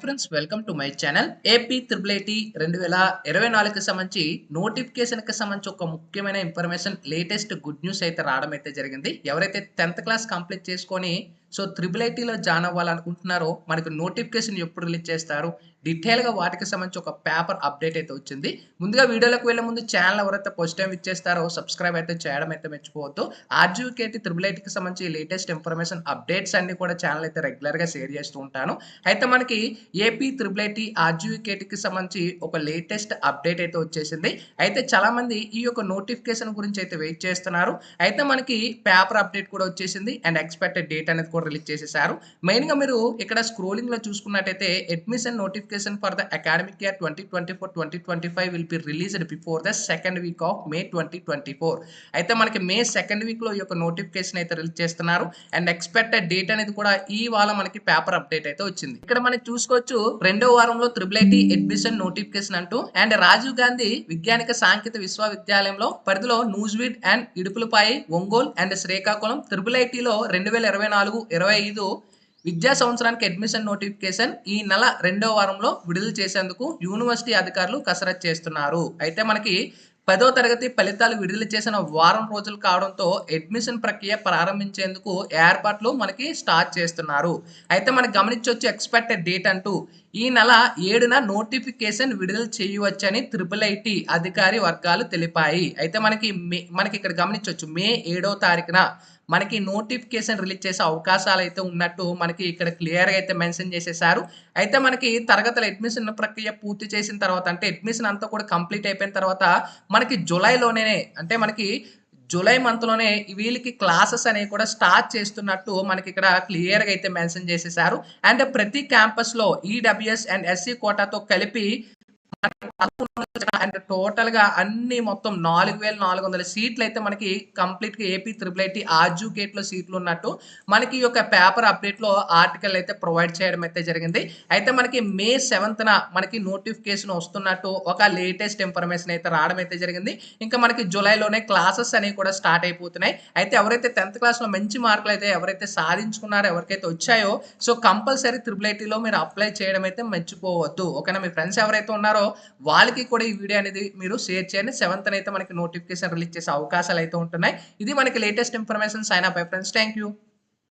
Friends welcome to my channel AP triple IT 2024కి సంబంధించి నోటిఫికేషన్కి సంబంధించి ఒక ముఖ్యమైన ఇన్ఫర్మేషన్ లేటెస్ట్ గుడ్ న్యూస్ అయితే రావడం అయితే జరిగింది. ఎవరైతే 10th క్లాస్ కంప్లీట్ చేసుకొని త్రిబుల్ ఐటీలో జాయిన్ అవ్వాలనుకుంటున్నారో మనకు నోటిఫికేషన్ ఎప్పుడు రిలీజ్ చేస్తారు, డీటెయిల్గా వాటికి సంబంధించి ఒక పేపర్ అప్డేట్ అయితే వచ్చింది. ముందుగా వీడియోలోకి వెళ్ళే ముందు ఛానల్ ఎవరైతే ఫస్ట్ టైం ఇచ్చేస్తారో సబ్స్క్రైబ్ అయితే చేయడం అయితే మర్చిపోవద్దు. ఆర్జీకేటీ త్రిబుల్ ఐటీకి సంబంధించి లేటెస్ట్ ఇన్ఫర్మేషన్ అప్డేట్స్ అన్ని కూడా ఛానల్ అయితే రెగ్యులర్గా షేర్ చేస్తూ ఉంటాను. అయితే మనకి ఏపీ త్రిబుల్ ఐటీ ఆర్జీకేటీకి సంబంధించి ఒక లేటెస్ట్ అప్డేట్ అయితే వచ్చేసింది. అయితే చాలా మంది ఈ యొక్క నోటిఫికేషన్ గురించి అయితే వెయిట్ చేస్తున్నారు. అయితే మనకి పేపర్ అప్డేట్ కూడా వచ్చేసింది అండ్ ఎక్స్పెక్టెడ్ డేట్ అనేది కూడా రిలీజ్ చేసేసారు. మెయిన్ గా మీరు ఇక్కడ స్క్రోలింగ్ లో చూసుకున్నట్టయితే admission notification for the academic year 2024-2025 will be released before the second week of May 2024. అయితే మనకి మే సెకండ్ వీక్ లో ఈ యొక్క నోటిఫికేషన్ అయితే రిలీజ్ చేస్తున్నారు అండ్ ఎక్స్పెక్టెడ్ డేట్ అనేది కూడా ఈ వారం మనకి పేపర్ అప్డేట్ అయితే వచ్చింది. ఇక్కడ మనం చూసుకోవచ్చు రెండో వారంలో త్రిబుల్ ఐటీ అడ్మిషన్ నోటిఫికేషన్ అంటూ అండ్ రాజీవ్ గాంధీ విజ్ఞానిక సాంకేతిక విశ్వవిద్యాలయంలో పరిధిలో Nuzvid and Idupulapaya, Ongole and Srikakulam triple ఐటీలో 2024-25 విద్యా సంవత్సరానికి అడ్మిషన్ నోటిఫికేషన్ ఈ నెల రెండో వారంలో విడుదల చేసేందుకు యూనివర్సిటీ అధికారులు కసరత్తు చేస్తున్నారు. అయితే మనకి 10వ తరగతి ఫలితాలు విడుదల చేసిన వారం రోజులు కావడంతో అడ్మిషన్ ప్రక్రియ ప్రారంభించేందుకు ఏర్పాట్లు మనకి స్టార్ట్ చేస్తున్నారు. అయితే మనకి గమనించవచ్చు ఎక్స్పెక్టెడ్ డేట్ అంటూ ఈ నెల 7న నోటిఫికేషన్ విడుదల చేయవచ్చని త్రిబుల్ ఐటీ అధికారి వర్గాలు తెలిపాయి. అయితే మనకి ఇక్కడ గమనించవచ్చు మే 7వ తారీఖున మనకి నోటిఫికేషన్ రిలీజ్ చేసే అవకాశాలు అయితే ఉన్నట్టు మనకి ఇక్కడ క్లియర్గా అయితే మెన్షన్ చేసేసారు. అయితే మనకి తరగతుల అడ్మిషన్ ప్రక్రియ పూర్తి చేసిన తర్వాత అంటే అడ్మిషన్ అంతా కూడా కంప్లీట్ అయిపోయిన తర్వాత మనకి జూలైలోనే అంటే మనకి జూలై మంత్లోనే వీళ్ళకి క్లాసెస్ అనేవి కూడా స్టార్ట్ చేస్తున్నట్టు మనకి ఇక్కడ క్లియర్గా అయితే మెన్షన్ చేసేసారు. అండ్ ప్రతి క్యాంపస్లో ఈడబ్ల్యూఎస్ అండ్ ఎస్సీ కోటాతో కలిపి అండ్ టోటల్ గా అన్ని మొత్తం 4400 సీట్లు అయితే మనకి కంప్లీట్ గా ఏపీ త్రిబుల్ ఐటీ ఆర్జీకేట్ లో సీట్లు ఉన్నట్టు మనకి ఈ యొక్క పేపర్ అప్డేట్ లో ఆర్టికల్ అయితే ప్రొవైడ్ చేయడం అయితే జరిగింది. అయితే మనకి మే 7న మనకి నోటిఫికేషన్ వస్తున్నట్టు ఒక లేటెస్ట్ ఇన్ఫర్మేషన్ అయితే రావడం అయితే జరిగింది. ఇంకా మనకి జూలైలోనే క్లాసెస్ అనేవి కూడా స్టార్ట్ అయిపోతున్నాయి. అయితే ఎవరైతే 10th క్లాస్ లో మంచి మార్కులు అయితే ఎవరైతే సాధించుకున్నారో ఎవరికైతే వచ్చాయో కంపల్సరీ త్రిబుల్ ఐటీలో మీరు అప్లై చేయడం అయితే మర్చిపోవద్దు. ఓకేనా, మీ ఫ్రెండ్స్ ఎవరైతే ఉన్నారో వాళ్ళకి కూడా ఈ వీడియో అనేది మీరు షేర్ చేయండి. 7th అయితే మనకి నోటిఫికేషన్ రిలీజ్ చేసే అవకాశాలు అయితే ఉంటున్నాయి. ఇది మనకి latest information. Sign up friends, thank you.